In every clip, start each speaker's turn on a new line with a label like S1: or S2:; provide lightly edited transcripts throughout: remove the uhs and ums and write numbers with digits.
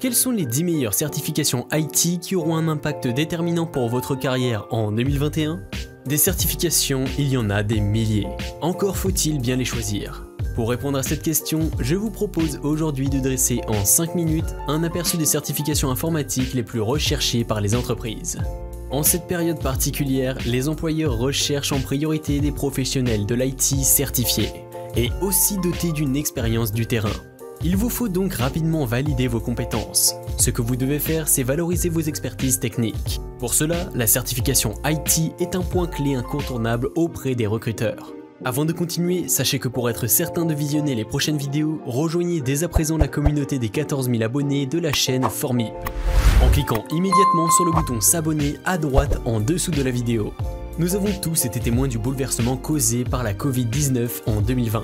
S1: Quelles sont les 10 meilleures certifications IT qui auront un impact déterminant pour votre carrière en 2021? Des certifications, il y en a des milliers. Encore faut-il bien les choisir. Pour répondre à cette question, je vous propose aujourd'hui de dresser en 5 minutes un aperçu des certifications informatiques les plus recherchées par les entreprises. En cette période particulière, les employeurs recherchent en priorité des professionnels de l'IT certifiés et aussi dotés d'une expérience du terrain. Il vous faut donc rapidement valider vos compétences. Ce que vous devez faire, c'est valoriser vos expertises techniques. Pour cela, la certification IT est un point clé incontournable auprès des recruteurs. Avant de continuer, sachez que pour être certain de visionner les prochaines vidéos, rejoignez dès à présent la communauté des 14 000 abonnés de la chaîne Formip, en cliquant immédiatement sur le bouton s'abonner à droite en dessous de la vidéo. Nous avons tous été témoins du bouleversement causé par la Covid-19 en 2020.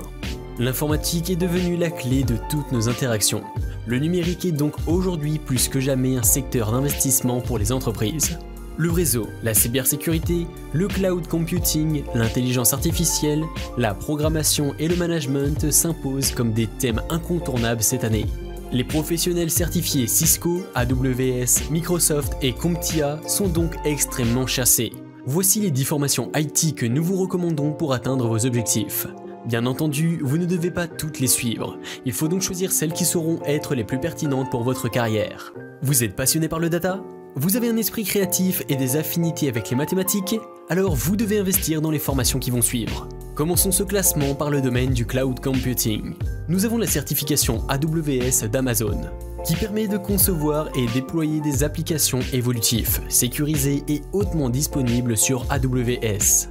S1: L'informatique est devenue la clé de toutes nos interactions. Le numérique est donc aujourd'hui plus que jamais un secteur d'investissement pour les entreprises. Le réseau, la cybersécurité, le cloud computing, l'intelligence artificielle, la programmation et le management s'imposent comme des thèmes incontournables cette année. Les professionnels certifiés Cisco, AWS, Microsoft et CompTIA sont donc extrêmement chassés. Voici les 10 formations IT que nous vous recommandons pour atteindre vos objectifs. Bien entendu, vous ne devez pas toutes les suivre. Il faut donc choisir celles qui sauront être les plus pertinentes pour votre carrière. Vous êtes passionné par le data? Vous avez un esprit créatif et des affinités avec les mathématiques? Alors vous devez investir dans les formations qui vont suivre. Commençons ce classement par le domaine du cloud computing. Nous avons la certification AWS d'Amazon, qui permet de concevoir et déployer des applications évolutives, sécurisées et hautement disponibles sur AWS.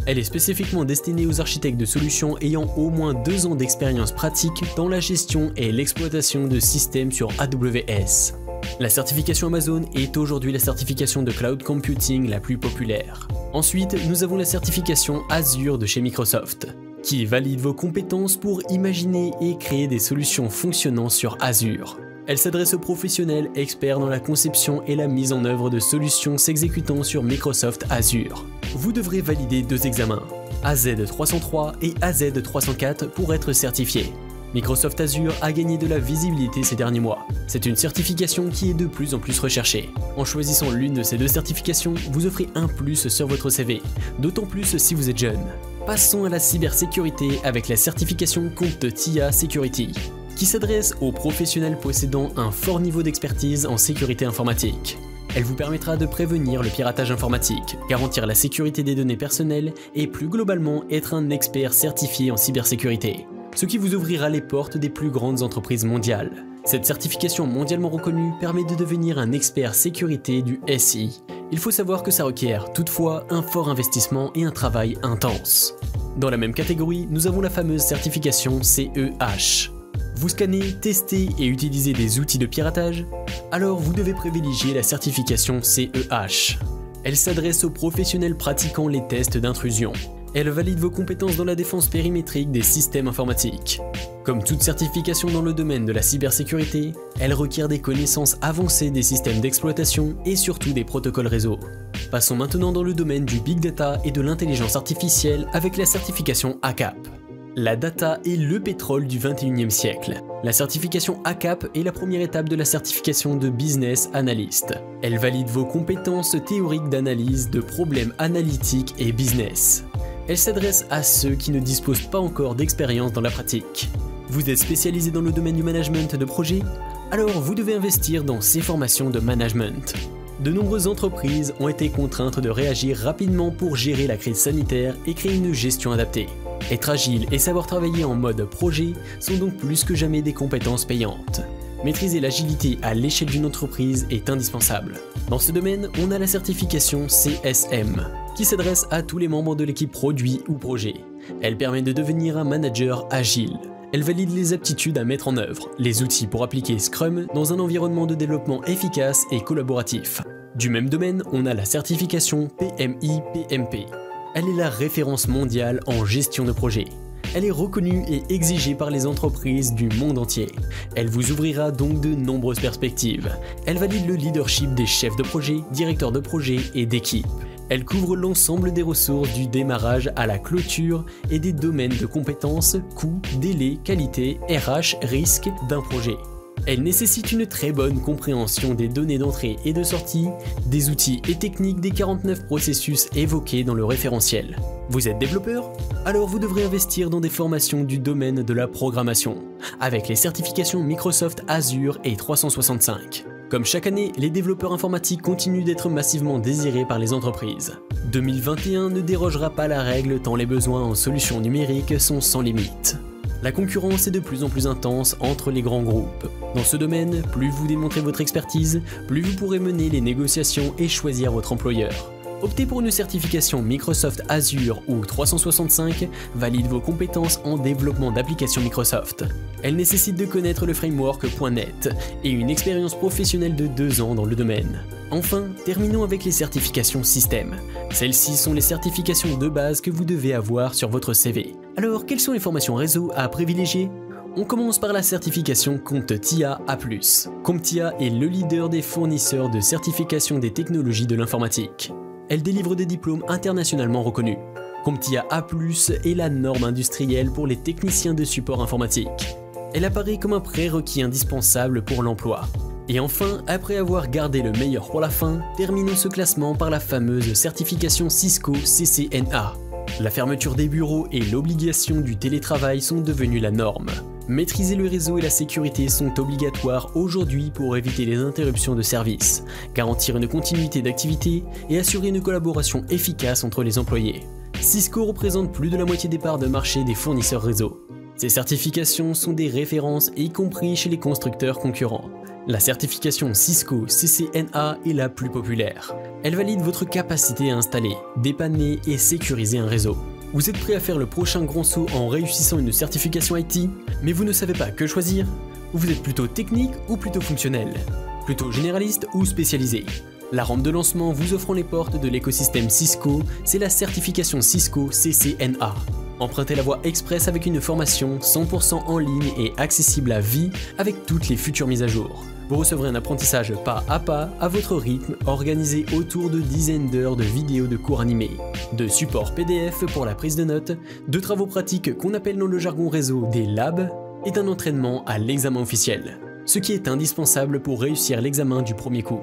S1: Elle est spécifiquement destinée aux architectes de solutions ayant au moins 2 ans d'expérience pratique dans la gestion et l'exploitation de systèmes sur AWS. La certification Amazon est aujourd'hui la certification de cloud computing la plus populaire. Ensuite, nous avons la certification Azure de chez Microsoft, qui valide vos compétences pour imaginer et créer des solutions fonctionnant sur Azure. Elle s'adresse aux professionnels experts dans la conception et la mise en œuvre de solutions s'exécutant sur Microsoft Azure. Vous devrez valider 2 examens, AZ303 et AZ304 pour être certifié. Microsoft Azure a gagné de la visibilité ces derniers mois. C'est une certification qui est de plus en plus recherchée. En choisissant l'une de ces 2 certifications, vous offrez un plus sur votre CV, d'autant plus si vous êtes jeune. Passons à la cybersécurité avec la certification CompTIA Security, qui s'adresse aux professionnels possédant un fort niveau d'expertise en sécurité informatique. Elle vous permettra de prévenir le piratage informatique, garantir la sécurité des données personnelles et plus globalement être un expert certifié en cybersécurité, ce qui vous ouvrira les portes des plus grandes entreprises mondiales. Cette certification mondialement reconnue permet de devenir un expert sécurité du SI. Il faut savoir que ça requiert toutefois un fort investissement et un travail intense. Dans la même catégorie, nous avons la fameuse certification CEH. Vous scannez, testez et utilisez des outils de piratage? Alors vous devez privilégier la certification CEH. Elle s'adresse aux professionnels pratiquant les tests d'intrusion. Elle valide vos compétences dans la défense périmétrique des systèmes informatiques. Comme toute certification dans le domaine de la cybersécurité, elle requiert des connaissances avancées des systèmes d'exploitation et surtout des protocoles réseau. Passons maintenant dans le domaine du big data et de l'intelligence artificielle avec la certification ACAP. La data est le pétrole du 21e siècle. La certification ACAP est la première étape de la certification de Business Analyst. Elle valide vos compétences théoriques d'analyse de problèmes analytiques et business. Elle s'adresse à ceux qui ne disposent pas encore d'expérience dans la pratique. Vous êtes spécialisé dans le domaine du management de projet? Alors vous devez investir dans ces formations de management. De nombreuses entreprises ont été contraintes de réagir rapidement pour gérer la crise sanitaire et créer une gestion adaptée. Être agile et savoir travailler en mode projet sont donc plus que jamais des compétences payantes. Maîtriser l'agilité à l'échelle d'une entreprise est indispensable. Dans ce domaine, on a la certification CSM, qui s'adresse à tous les membres de l'équipe produit ou projet. Elle permet de devenir un manager agile. Elle valide les aptitudes à mettre en œuvre, les outils pour appliquer Scrum dans un environnement de développement efficace et collaboratif. Du même domaine, on a la certification PMI-PMP. Elle est la référence mondiale en gestion de projet. Elle est reconnue et exigée par les entreprises du monde entier. Elle vous ouvrira donc de nombreuses perspectives. Elle valide le leadership des chefs de projet, directeurs de projet et d'équipe. Elle couvre l'ensemble des ressources du démarrage à la clôture et des domaines de compétences, coûts, délais, qualité, RH, risque d'un projet. Elle nécessite une très bonne compréhension des données d'entrée et de sortie, des outils et techniques des 49 processus évoqués dans le référentiel. Vous êtes développeur? Alors vous devrez investir dans des formations du domaine de la programmation, avec les certifications Microsoft Azure et 365. Comme chaque année, les développeurs informatiques continuent d'être massivement désirés par les entreprises. 2021 ne dérogera pas à la règle tant les besoins en solutions numériques sont sans limite. La concurrence est de plus en plus intense entre les grands groupes. Dans ce domaine, plus vous démontrez votre expertise, plus vous pourrez mener les négociations et choisir votre employeur. Optez pour une certification Microsoft Azure ou 365 valide vos compétences en développement d'applications Microsoft. Elle nécessite de connaître le framework .NET et une expérience professionnelle de 2 ans dans le domaine. Enfin, terminons avec les certifications système. Celles-ci sont les certifications de base que vous devez avoir sur votre CV. Alors, quelles sont les formations réseau à privilégier ? On commence par la certification CompTIA A+. CompTIA est le leader des fournisseurs de certification des technologies de l'informatique. Elle délivre des diplômes internationalement reconnus. CompTIA A+ est la norme industrielle pour les techniciens de support informatique. Elle apparaît comme un prérequis indispensable pour l'emploi. Et enfin, après avoir gardé le meilleur pour la fin, terminons ce classement par la fameuse certification Cisco CCNA. La fermeture des bureaux et l'obligation du télétravail sont devenus la norme. Maîtriser le réseau et la sécurité sont obligatoires aujourd'hui pour éviter les interruptions de service, garantir une continuité d'activité et assurer une collaboration efficace entre les employés. Cisco représente plus de la moitié des parts de marché des fournisseurs réseau. Ces certifications sont des références y compris chez les constructeurs concurrents. La certification Cisco CCNA est la plus populaire. Elle valide votre capacité à installer, dépanner et sécuriser un réseau. Vous êtes prêt à faire le prochain grand saut en réussissant une certification IT, mais vous ne savez pas que choisir? Vous êtes plutôt technique ou plutôt fonctionnel? Plutôt généraliste ou spécialisé? La rampe de lancement vous offrant les portes de l'écosystème Cisco, c'est la certification Cisco CCNA. Empruntez la voie express avec une formation 100% en ligne et accessible à vie avec toutes les futures mises à jour. Vous recevrez un apprentissage pas à votre rythme, organisé autour de dizaines d'heures de vidéos de cours animés, de supports PDF pour la prise de notes, de travaux pratiques qu'on appelle dans le jargon réseau des labs, et d'un entraînement à l'examen officiel, ce qui est indispensable pour réussir l'examen du premier coup.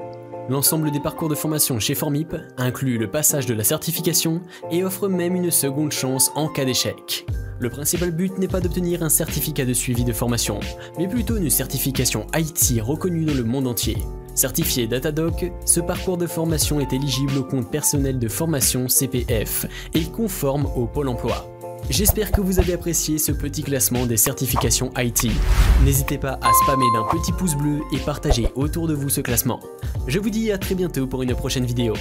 S1: L'ensemble des parcours de formation chez Formip inclut le passage de la certification et offre même une seconde chance en cas d'échec. Le principal but n'est pas d'obtenir un certificat de suivi de formation, mais plutôt une certification IT reconnue dans le monde entier. Certifié Datadoc, ce parcours de formation est éligible au compte personnel de formation CPF et conforme au Pôle emploi. J'espère que vous avez apprécié ce petit classement des certifications IT. N'hésitez pas à spammer d'un petit pouce bleu et partager autour de vous ce classement. Je vous dis à très bientôt pour une prochaine vidéo.